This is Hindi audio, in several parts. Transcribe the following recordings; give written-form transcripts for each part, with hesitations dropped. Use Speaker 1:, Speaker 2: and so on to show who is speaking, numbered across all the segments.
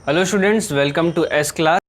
Speaker 1: हेलो स्टूडेंट्स, वेलकम टू एस क्लास।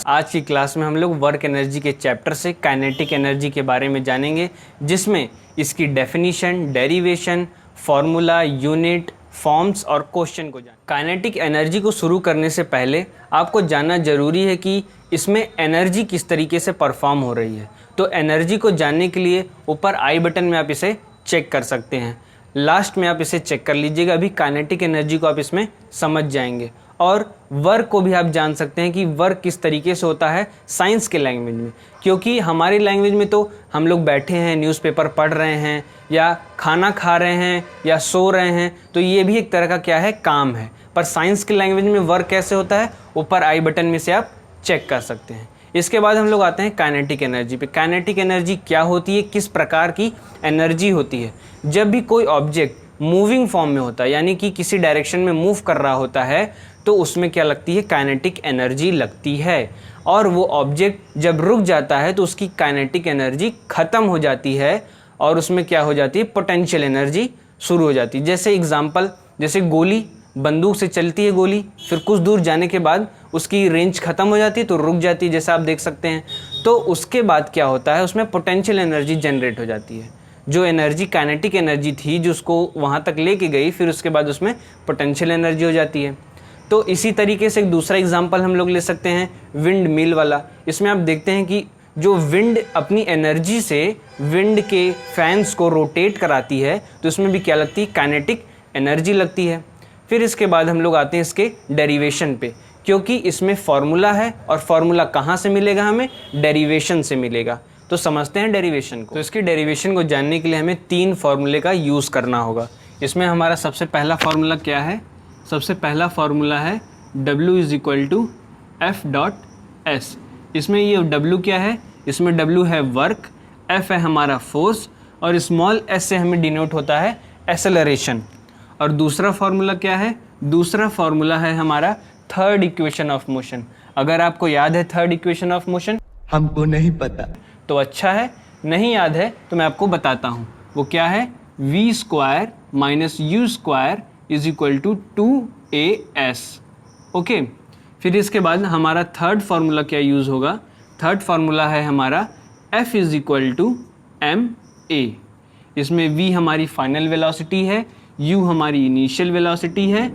Speaker 1: आज की क्लास में हम लोग वर्क एनर्जी के चैप्टर से काइनेटिक एनर्जी के बारे में जानेंगे, जिसमें इसकी definition, derivation, formula, unit, forms और क्वेश्चन को जान। काइनेटिक एनर्जी को शुरू करने से पहले आपको जानना जरूरी है कि इसमें एनर्जी किस तरीके से परफॉर्म हो रही है। तो एनर्जी को जानने के लिए ऊपर आई बटन में आप इसे चेक कर सकते हैं, लास्ट में आप इसे चेक कर लीजिएगा। अभी काइनेटिक एनर्जी को आप इसमें समझ जाएंगे और वर्क को भी आप जान सकते हैं कि वर्क किस तरीके से होता है साइंस के लैंग्वेज में, क्योंकि हमारी लैंग्वेज में तो हम लोग बैठे हैं, न्यूज़पेपर पढ़ रहे हैं या खाना खा रहे हैं या सो रहे हैं, तो ये भी एक तरह का क्या है, काम है। पर साइंस की लैंग्वेज में वर्क कैसे होता है, ऊपर आई बटन में से आप चेक कर सकते हैं। इसके बाद हम लोग आते हैं काइनेटिक एनर्जी पे। काइनेटिक एनर्जी क्या होती है, किस प्रकार की एनर्जी होती है। जब भी कोई ऑब्जेक्ट मूविंग फॉर्म में होता है, यानी कि किसी डायरेक्शन में मूव कर रहा होता है, तो उसमें क्या लगती है, काइनेटिक एनर्जी लगती है। और वो ऑब्जेक्ट जब रुक जाता है तो उसकी काइनेटिक एनर्जी खत्म हो जाती है और उसमें क्या हो जाती है, पोटेंशियल एनर्जी शुरू हो जाती है। जैसे एग्जाम्पल, जैसे गोली, बंदूक से चलती है गोली, फिर कुछ दूर जाने के बाद उसकी रेंज खत्म हो जाती है तो रुक जाती है, जैसा आप देख सकते हैं। तो उसके बाद क्या होता है, उसमें पोटेंशियल एनर्जी जनरेट हो जाती है। जो एनर्जी काइनेटिक एनर्जी थी जो उसको वहाँ तक लेके गई, फिर उसके बाद उसमें पोटेंशियल एनर्जी हो जाती है। तो इसी तरीके से एक दूसरा एग्जाम्पल हम लोग ले सकते हैं, विंड मिल वाला। इसमें आप देखते हैं कि जो विंड अपनी एनर्जी से विंड के फैंस को रोटेट कराती है, तो इसमें भी क्या लगती है, काइनेटिक एनर्जी लगती है। फिर इसके बाद हम लोग आते हैं इसके डेरिवेशन पे, क्योंकि इसमें फॉर्मूला है और फॉर्मूला कहाँ से मिलेगा, हमें डेरिवेशन से मिलेगा। तो समझते हैं डेरिवेशन को। तो इसकी डेरिवेशन को जानने के लिए हमें 3 फार्मूले का यूज़ करना होगा। इसमें हमारा सबसे पहला फार्मूला क्या है, सबसे पहला फार्मूला है W = F.S। इसमें ये W क्या है, इसमें W है वर्क, F है हमारा फोर्स और स्मॉल s से हमें डिनोट होता है एक्सेलरेशन। और दूसरा फार्मूला क्या है, दूसरा फार्मूला है हमारा थर्ड इक्वेशन ऑफ मोशन। अगर आपको याद है थर्ड इक्वेशन ऑफ मोशन,
Speaker 2: हमको नहीं पता
Speaker 1: तो अच्छा है, नहीं याद है तो मैं आपको बताता हूँ। वो क्या है, v² - u² = 2as। ओके, फिर इसके बाद हमारा थर्ड फार्मूला क्या यूज़ होगा, थर्ड फार्मूला है हमारा F = ma। इसमें v हमारी फाइनल वेलोसिटी है, u हमारी इनिशियल वेलोसिटी है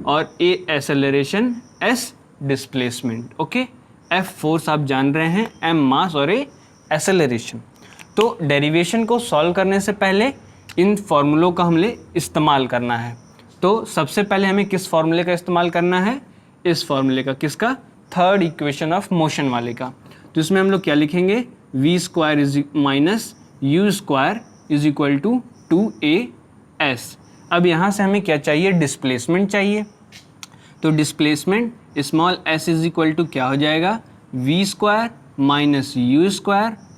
Speaker 1: और a acceleration, s displacement. Okay, F force आप जान रहे हैं, m मास और a एक्सेलरेशन। तो डेरिवेशन को सॉल्व करने से पहले इन फॉर्मूलों का हमने इस्तेमाल करना है। तो सबसे पहले हमें किस फॉर्मूले का इस्तेमाल करना है, इस फॉर्मूले का, किसका, थर्ड इक्वेशन ऑफ मोशन वाले का। तो इसमें हम लोग क्या लिखेंगे, v² - u² = 2as। अब यहाँ से हमें क्या चाहिए, डिस्प्लेसमेंट चाहिए। तो डिस्प्लेसमेंट स्मॉल s = क्या हो जाएगा, v² - u²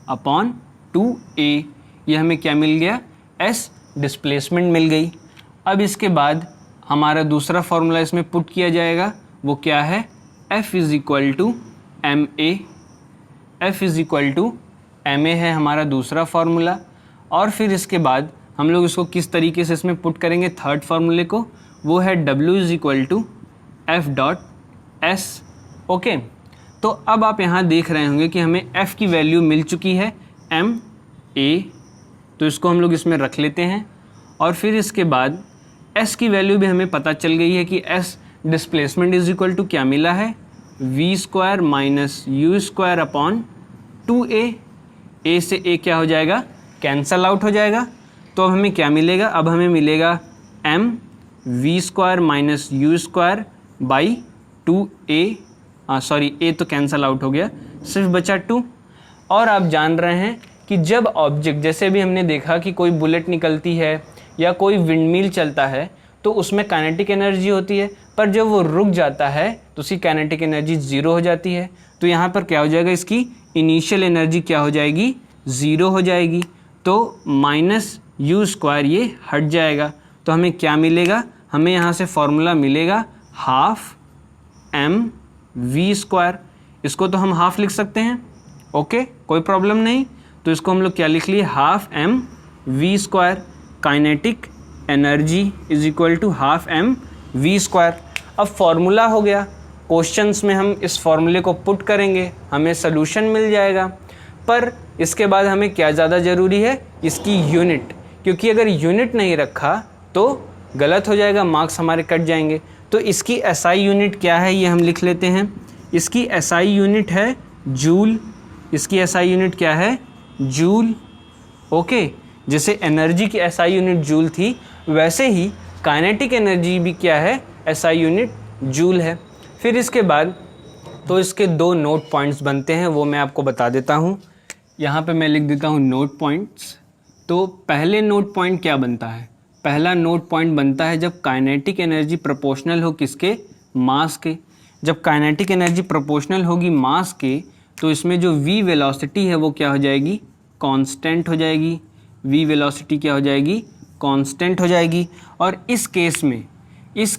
Speaker 1: / 2a। ये हमें क्या मिल गया, s डिस्प्लेसमेंट मिल गई। अब इसके बाद हमारा दूसरा फार्मूला इसमें पुट किया जाएगा, वो क्या है, F = ma। F = ma है हमारा दूसरा फार्मूला। और फिर इसके बाद हम लोग इसको किस तरीके से इसमें पुट करेंगे, थर्ड फार्मूले को, वो है W = F.S। ओके, तो अब आप यहाँ देख रहे होंगे कि हमें F की वैल्यू मिल चुकी है ma, तो इसको हम लोग इसमें रख लेते हैं। और फिर इसके बाद S की वैल्यू भी हमें पता चल गई है कि S डिस्प्लेसमेंट = क्या मिला है, v² - u² / 2a। a से a क्या हो जाएगा, कैंसल आउट हो जाएगा। तो अब हमें क्या मिलेगा, अब हमें मिलेगा m v² - u² / 2a। Sorry, a तो कैंसल आउट हो गया, सिर्फ बचा 2। और आप जान रहे हैं कि जब ऑब्जेक्ट, जैसे भी हमने देखा कि कोई बुलेट निकलती है या कोई विंडमिल चलता है तो उसमें काइनेटिक एनर्जी होती है, पर जब वो रुक जाता है तो उसकी काइनेटिक एनर्जी 0 हो जाती है। तो यहाँ पर क्या हो जाएगा, इसकी इनिशियल एनर्जी क्या हो जाएगी, 0 हो जाएगी। तो -u² ये हट जाएगा, तो हमें क्या मिलेगा, हमें यहाँ से फॉर्मूला मिलेगा 12 mv²। इसको तो हम हाफ लिख सकते हैं, ओके, कोई प्रॉब्लम नहीं। तो इसको हम लोग क्या लिख लिए, 12 mv²। Kinetic energy is equal to half m v square. अब फॉर्मूला हो गया, क्वेश्चंस में हम इस फॉर्मूले को पुट करेंगे, हमें सोल्यूशन मिल जाएगा। पर इसके बाद हमें क्या ज़्यादा ज़रूरी है, इसकी यूनिट, क्योंकि अगर यूनिट नहीं रखा तो गलत हो जाएगा, मार्क्स हमारे कट जाएंगे। तो इसकी एसआई यूनिट क्या है ये हम लिख लेते हैं। इसकी एसआई यूनिट है जूल। इसकी एसआई यूनिट क्या है, जूल। ओके, जैसे एनर्जी की एसआई यूनिट जूल थी, वैसे ही काइनेटिक एनर्जी भी क्या है, एसआई यूनिट जूल है। फिर इसके बाद तो इसके दो नोट पॉइंट्स बनते हैं, वो मैं आपको बता देता हूँ। यहाँ पे मैं लिख देता हूँ नोट पॉइंट्स। तो पहले नोट पॉइंट क्या बनता है, पहला नोट पॉइंट बनता है जब काइनेटिक एनर्जी प्रोपोर्शनल हो किसके, मास के। जब काइनेटिक एनर्जी प्रोपोर्शनल होगी मास के, तो इसमें जो v वेलोसिटी है वो क्या हो जाएगी, कांस्टेंट हो जाएगी। v वेलोसिटी क्या हो जाएगी, कांस्टेंट हो जाएगी। और इस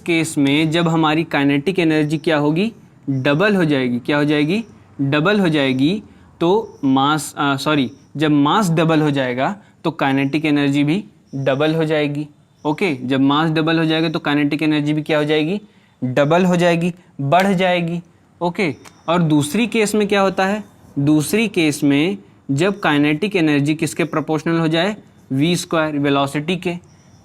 Speaker 1: केस में जब हमारी काइनेटिक एनर्जी क्या होगी, डबल हो जाएगी। क्या हो जाएगी, डबल हो जाएगी। तो जब मास डबल हो जाएगा तो काइनेटिक एनर्जी भी डबल हो जाएगी। ओके, जब मास डबल हो जाएगा तो काइनेटिक एनर्जी भी क्या हो जाएगी, डबल हो जाएगी, बढ़ जाएगी। ओके, और दूसरी केस में क्या होता है, दूसरी केस में जब काइनेटिक एनर्जी किसके प्रोपोर्शनल हो जाए, v स्क्वायर वेलोसिटी के,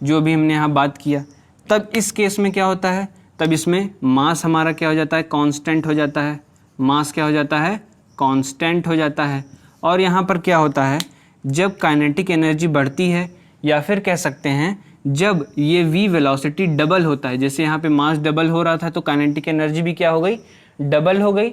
Speaker 1: जो भी हमने यहाँ बात किया, तब इस केस में क्या होता है, तब इसमें मास हमारा क्या हो जाता है, कांस्टेंट हो जाता है। मास क्या हो जाता है, कांस्टेंट हो जाता है। और यहाँ पर क्या होता है, जब काइनेटिक एनर्जी बढ़ती है, या फिर कह सकते हैं जब ये v वेलोसिटी डबल होता है, जैसे यहाँ पे मास डबल हो रहा था तो काइनेटिक एनर्जी भी क्या हो गई, डबल हो गई।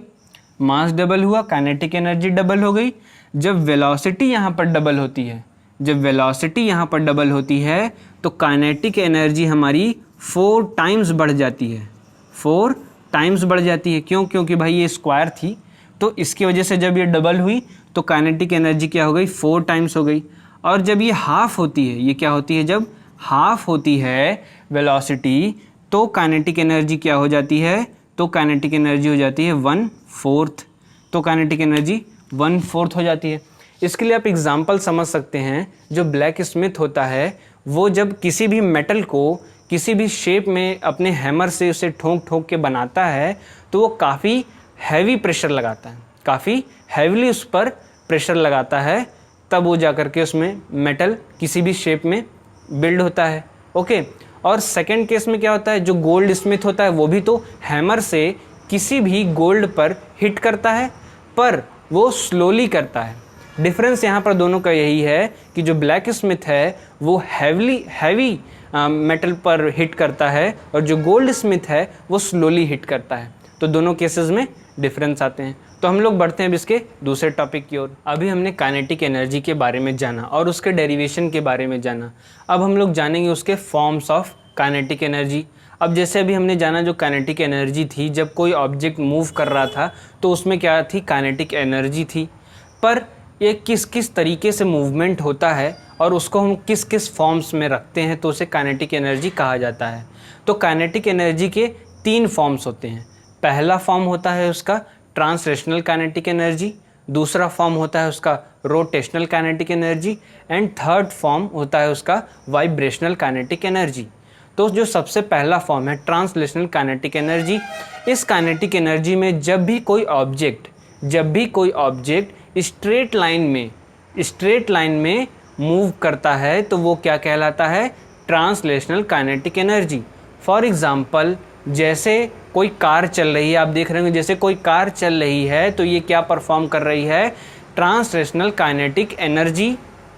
Speaker 1: मास डबल हुआ, काइनेटिक एनर्जी डबल हो गई। जब वेलोसिटी यहाँ पर डबल होती है, जब वेलोसिटी यहाँ पर डबल होती है तो काइनेटिक एनर्जी हमारी 4 टाइम्स बढ़ जाती है, 4 टाइम्स बढ़ जाती है। क्यों, क्योंकि भाई ये स्क्वायर थी, तो इसकी वजह से जब ये डबल हुई तो काइनेटिक एनर्जी क्या हो गई, 4 टाइम्स हो गई। और जब ये हाफ होती है, ये क्या होती है, जब हाफ होती है वेलोसिटी, तो काइनेटिक एनर्जी क्या हो जाती है, तो काइनेटिक एनर्जी हो जाती है 1/4। तो काइनेटिक एनर्जी 1/4 हो जाती है। इसके लिए आप एग्जांपल समझ सकते हैं, जो ब्लैक स्मिथ होता है वो जब किसी भी मेटल को किसी भी शेप में अपने हैमर से उसे ठोक ठोक के बनाता है, तो वो काफ़ी हैवी प्रेशर लगाता है, काफ़ी हैवीली उस पर प्रेशर लगाता है, तब वो जा कर के उसमें मेटल किसी भी शेप में बिल्ड होता है। ओके, और सेकंड केस में क्या होता है, जो गोल्ड स्मिथ होता है वो भी तो हैमर से किसी भी गोल्ड पर हिट करता है, पर वो स्लोली करता है। डिफरेंस यहाँ पर दोनों का यही है कि जो ब्लैक स्मिथ है वो हैवी मेटल पर हिट करता है, और जो गोल्ड स्मिथ है वो स्लोली हिट करता है। तो दोनों केसेस में डिफरेंस आते हैं। तो हम लोग बढ़ते हैं अब इसके दूसरे टॉपिक की ओर। अभी हमने काइनेटिक एनर्जी के बारे में जाना और उसके डेरिवेशन के बारे में जाना। अब हम लोग जानेंगे उसके फॉर्म्स ऑफ काइनेटिक एनर्जी। अब जैसे अभी हमने जाना जो काइनेटिक एनर्जी थी, जब कोई ऑब्जेक्ट मूव कर रहा था तो उसमें क्या थी, काइनेटिक एनर्जी थी। पर ये किस किस तरीके से मूवमेंट होता है और उसको हम किस किस फॉर्म्स में रखते हैं, तो उसे काइनेटिक एनर्जी कहा जाता है। तो काइनेटिक एनर्जी के 3 फॉर्म्स होते हैं। पहला फॉर्म होता है उसका ट्रांसलेशनल काइनेटिक एनर्जी, दूसरा फॉर्म होता है उसका rotational kinetic energy, and third form होता है उसका वाइब्रेशनल काइनेटिक एनर्जी। तो जो सबसे पहला फॉर्म है ट्रांसलेशनल काइनेटिक एनर्जी, इस काइनेटिक एनर्जी में जब भी कोई ऑब्जेक्ट स्ट्रेट लाइन में मूव करता है तो वो क्या कहलाता है, translational kinetic energy. For example, जैसे कोई कार चल रही है, आप देख रहे होंगे जैसे कोई कार चल रही है तो ये क्या परफॉर्म कर रही है, ट्रांसलेशनल काइनेटिक एनर्जी।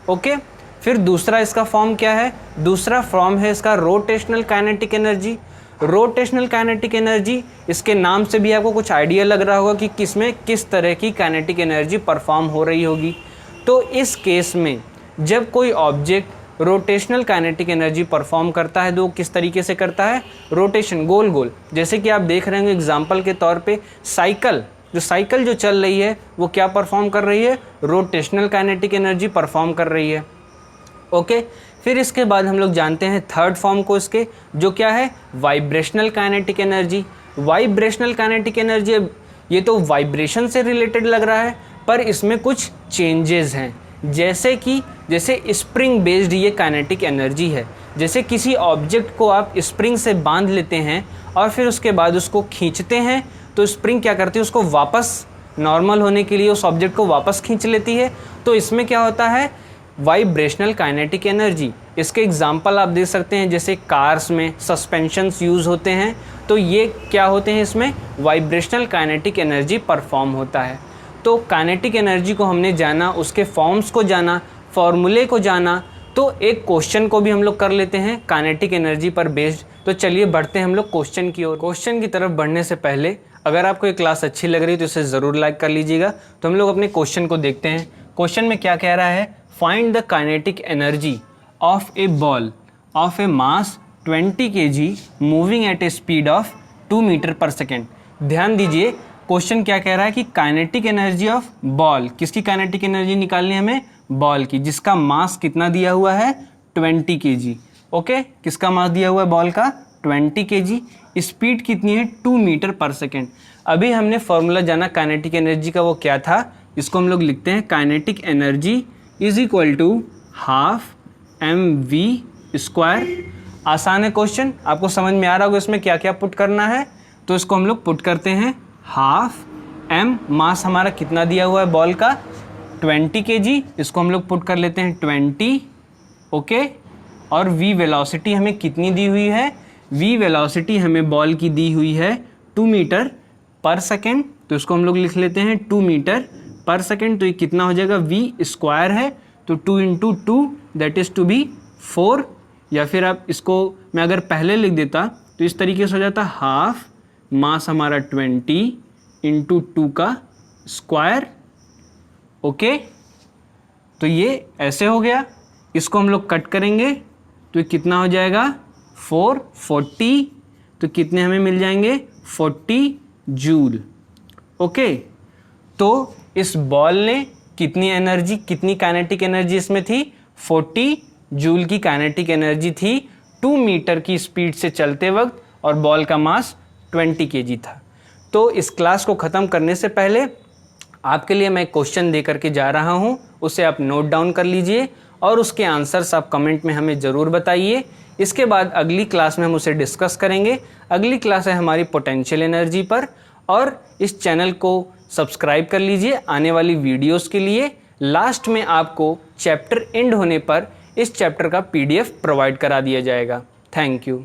Speaker 1: ओके, फिर दूसरा इसका फॉर्म क्या है, दूसरा फॉर्म है इसका rotational kinetic energy. Rotational kinetic energy, इसके नाम से भी आपको कुछ आइडिया लग रहा होगा कि किसमें किस तरह की काइनेटिक एनर्जी परफॉर्म हो रही होगी। तो इस केस में जब कोई object rotational kinetic energy perform करता है तो वो किस तरीके से करता है, रोटेशन, गोल गोल। जैसे कि आप देख रहे होंगे एग्जाम्पल के तौर पे साइकिल जो चल रही है वो क्या परफॉर्म कर रही है, रोटेशनल काइनेटिक एनर्जी परफॉर्म कर रही है। ओके, फिर इसके बाद हम लोग जानते हैं थर्ड फॉर्म को इसके, जो क्या है, vibrational kinetic energy. Vibrational kinetic energy, ये तो वाइब्रेशन से रिलेटेड लग रहा है पर इसमें कुछ चेंजेस हैं। जैसे कि जैसे स्प्रिंग बेस्ड ये काइनेटिक एनर्जी है। जैसे किसी ऑब्जेक्ट को आप स्प्रिंग से बांध लेते हैं और फिर उसके बाद उसको खींचते हैं, तो स्प्रिंग क्या करती है, उसको वापस नॉर्मल होने के लिए उस ऑब्जेक्ट को वापस खींच लेती है। तो इसमें क्या होता है, वाइब्रेशनल काइनेटिक एनर्जी। इसके एग्जांपल आप दे सकते हैं, जैसे कार्स में सस्पेंशंस यूज़ होते हैं, तो ये क्या होते हैं, इसमें वाइब्रेशनल काइनेटिक एनर्जी परफॉर्म होता है। तो काइनेटिक एनर्जी को हमने जाना, उसके फॉर्म्स को जाना, फॉर्मूले को जाना, तो एक क्वेश्चन को भी हम लोग कर लेते हैं काइनेटिक एनर्जी पर बेस्ड। तो चलिए बढ़ते हैं हम लोग क्वेश्चन की ओर। क्वेश्चन की तरफ बढ़ने से पहले अगर आपको ये क्लास अच्छी लग रही है तो इसे ज़रूर लाइक कर लीजिएगा। तो हम लोग अपने क्वेश्चन को देखते हैं। क्वेश्चन में क्या कह रहा है, find the kinetic energy of a ball of a mass 20 kg moving at a speed of 2 metre पर सेकेंड। ध्यान दीजिए, क्वेश्चन क्या कह रहा है कि काइनेटिक एनर्जी ऑफ बॉल, किसकी काइनेटिक एनर्जी निकालनी है हमें, बॉल की, जिसका मास कितना दिया हुआ है 20 kg। ओके, किसका मास दिया हुआ है बॉल का 20 kg, स्पीड कितनी है 2 मीटर पर सेकेंड। अभी हमने फॉर्मूला जाना काइनेटिक एनर्जी का, वो क्या था, इसको हम लोग लिखते हैं kinetic energy is equal to half mv²। आसान है क्वेश्चन, आपको समझ में आ रहा होगा इसमें क्या क्या पुट करना है। तो इसको हम लोग पुट करते हैं, हाफ m, मास हमारा कितना दिया हुआ है बॉल का 20 kg, इसको हम लोग पुट कर लेते हैं 20। ओके, और v वेलोसिटी हमें कितनी दी हुई है, v वेलोसिटी हमें बॉल की दी हुई है 2 मीटर पर सेकेंड, तो इसको हम लोग लिख लेते हैं 2 मीटर पर सेकेंड। तो ये कितना हो जाएगा, v² है, तो 2 × 2 दैट इज़ टू बी 4, या फिर आप इसको मैं अगर पहले लिख देता तो इस तरीके से हो जाता, हाफ मास हमारा 20 × 2 का स्क्वायर। ओके, तो ये ऐसे हो गया। इसको हम लोग कट करेंगे तो ये कितना हो जाएगा 40, तो कितने हमें मिल जाएंगे 40 जूल। ओके, तो इस बॉल ने कितनी एनर्जी, कितनी काइनेटिक एनर्जी इसमें थी, 40 जूल की काइनेटिक एनर्जी थी 2 मीटर की स्पीड से चलते वक्त, और बॉल का मास 20 kg था। तो इस क्लास को ख़त्म करने से पहले आपके लिए मैं क्वेश्चन दे करके जा रहा हूँ, उसे आप नोट डाउन कर लीजिए और उसके आंसर्स आप कमेंट में हमें ज़रूर बताइए। इसके बाद अगली क्लास में हम उसे डिस्कस करेंगे। अगली क्लास है हमारी पोटेंशियल एनर्जी पर, और इस चैनल को सब्सक्राइब कर लीजिए आने वाली वीडियोस के लिए। लास्ट में आपको चैप्टर एंड होने पर इस चैप्टर का PDF प्रोवाइड करा दिया जाएगा। Thank you.